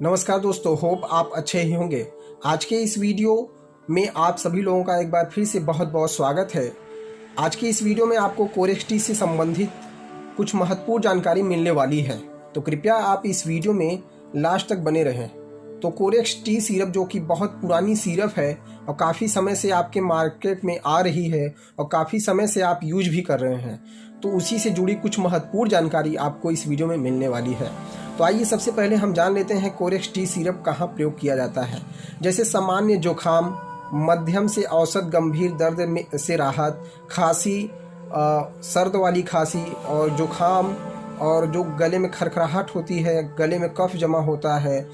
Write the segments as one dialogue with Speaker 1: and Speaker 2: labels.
Speaker 1: नमस्कार दोस्तों, होप आप अच्छे ही होंगे। आज के इस वीडियो में आप सभी लोगों का एक बार फिर से बहुत बहुत स्वागत है। आज की इस वीडियो में आपको कोरेक्स टी से संबंधित कुछ महत्वपूर्ण जानकारी मिलने वाली है, तो कृपया आप इस वीडियो में लास्ट तक बने रहें। तो कोरेक्स टी सिरप जो कि बहुत पुरानी सिरप है और काफ़ी समय से आपके मार्केट में आ रही है और काफ़ी समय से आप यूज भी कर रहे हैं, तो उसी से जुड़ी कुछ महत्वपूर्ण जानकारी आपको इस वीडियो में मिलने वाली है। तो आइए सबसे पहले हम जान लेते हैं कोरेक्स टी सिरप कहाँ प्रयोग किया जाता है। जैसे सामान्य जुखाम, मध्यम से औसत गंभीर दर्द में से राहत, खांसी, सर्द वाली खांसी और जुखाम, और जो गले में खरखराहट होती है, गले में कफ जमा होता है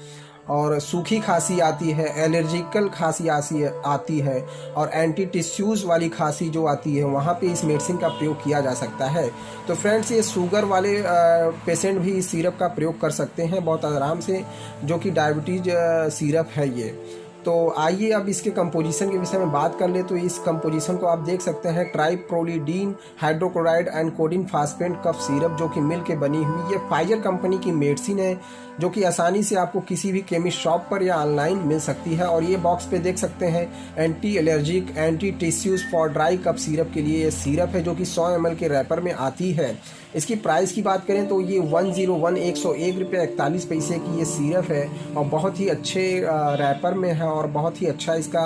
Speaker 1: और सूखी खांसी आती है, एलर्जिकल खांसी आती है और एंटी टिश्यूज़ वाली खांसी जो आती है, वहाँ पे इस मेडिसिन का प्रयोग किया जा सकता है। तो फ्रेंड्स, ये शुगर वाले पेशेंट भी इस सिरप का प्रयोग कर सकते हैं बहुत आराम से, जो कि डायबिटीज़ सिरप है ये। तो आइए अब इसके कंपोजिशन के विषय में बात कर ले। तो इस कंपोजिशन को आप देख सकते हैं, triprolidine hydrochloride and codeine phosphate cough syrup, जो कि मिल के बनी हुई ये फाइजर कंपनी की मेडिसिन है, जो कि आसानी से आपको किसी भी केमिस्ट शॉप पर या ऑनलाइन मिल सकती है। और ये बॉक्स पे देख सकते हैं, anti allergic antitussives for dry cough syrup के लिए ये सिरप है, जो कि 100 ml के रैपर में आती है। इसकी प्राइस की बात करें तो ये 101 रुपये 41 पैसे की ये सिरप है और बहुत ही अच्छे रैपर में है और बहुत ही अच्छा इसका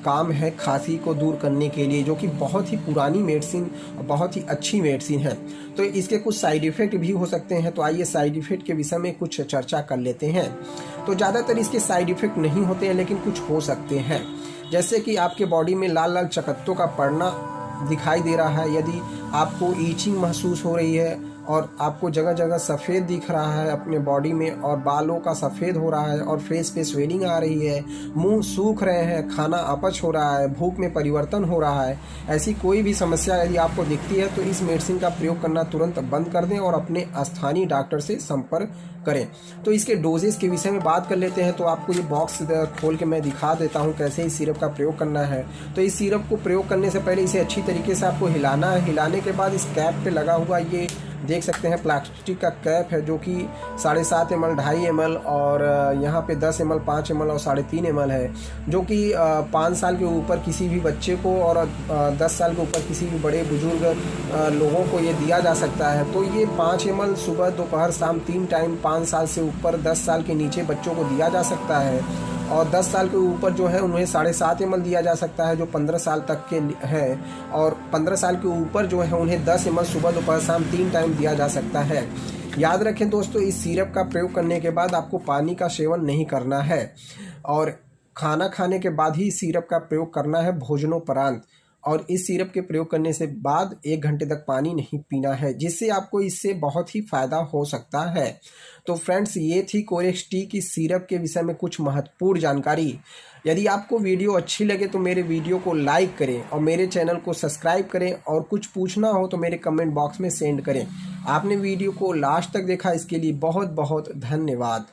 Speaker 1: काम है खांसी को दूर करने के लिए, जो कि बहुत ही पुरानी मेडिसिन और बहुत ही अच्छी मेडिसिन है। तो इसके कुछ साइड इफ़ेक्ट भी हो सकते हैं, तो आइए साइड इफ़ेक्ट के विषय में कुछ चर्चा कर लेते हैं। तो ज़्यादातर इसके साइड इफ़ेक्ट नहीं होते हैं, लेकिन कुछ हो सकते हैं, जैसे कि आपके बॉडी में लाल लाल चकत्तों का पड़ना दिखाई दे रहा है, यदि आपको ईचिंग महसूस हो रही है और आपको जगह जगह सफ़ेद दिख रहा है अपने बॉडी में और बालों का सफ़ेद हो रहा है और फेस पे स्वेलिंग आ रही है, मुंह सूख रहे हैं, खाना अपच हो रहा है, भूख में परिवर्तन हो रहा है, ऐसी कोई भी समस्या यदि आपको दिखती है तो इस मेडिसिन का प्रयोग करना तुरंत बंद कर दें और अपने स्थानीय डॉक्टर से संपर्क करें। तो इसके डोजेस के विषय में बात कर लेते हैं। तो आपको ये बॉक्स खोल के मैं दिखा देता हूँ कैसे इस सिरप का प्रयोग करना है। तो इस सिरप को प्रयोग करने से पहले इसे अच्छी तरीके से आपको हिलाना है। हिलाने के बाद इस कैप पे लगा हुआ ये देख सकते हैं प्लास्टिक का कैप है, जो कि 7.5 ml, 2.5 ml और यहाँ पे 10 ml, 5 ml और 3.5 ml है, जो कि 5 साल के ऊपर किसी भी बच्चे को और 10 साल के ऊपर किसी भी बड़े बुजुर्ग लोगों को ये दिया जा सकता है। तो ये 5 ml सुबह, दोपहर, शाम 3 टाइम 5 साल से ऊपर 10 साल के नीचे बच्चों को दिया जा सकता है और 10 साल के ऊपर जो है उन्हें 7.5 ml दिया जा सकता है, जो 15 साल तक के है, और 15 साल के ऊपर जो है उन्हें 10 ml सुबह, दोपहर, शाम 3 टाइम दिया जा सकता है। याद रखें दोस्तों, इस सिरप का प्रयोग करने के बाद आपको पानी का सेवन नहीं करना है और खाना खाने के बाद ही सिरप का प्रयोग करना है, भोजनोपरांत। और इस सिरप के प्रयोग करने से बाद 1 घंटे तक पानी नहीं पीना है, जिससे आपको इससे बहुत ही फ़ायदा हो सकता है। तो फ्रेंड्स, ये थी कोरेक्स टी की सिरप के विषय में कुछ महत्वपूर्ण जानकारी। यदि आपको वीडियो अच्छी लगे तो मेरे वीडियो को लाइक करें और मेरे चैनल को सब्सक्राइब करें, और कुछ पूछना हो तो मेरे कमेंट बॉक्स में सेंड करें। आपने वीडियो को लास्ट तक देखा, इसके लिए बहुत बहुत धन्यवाद।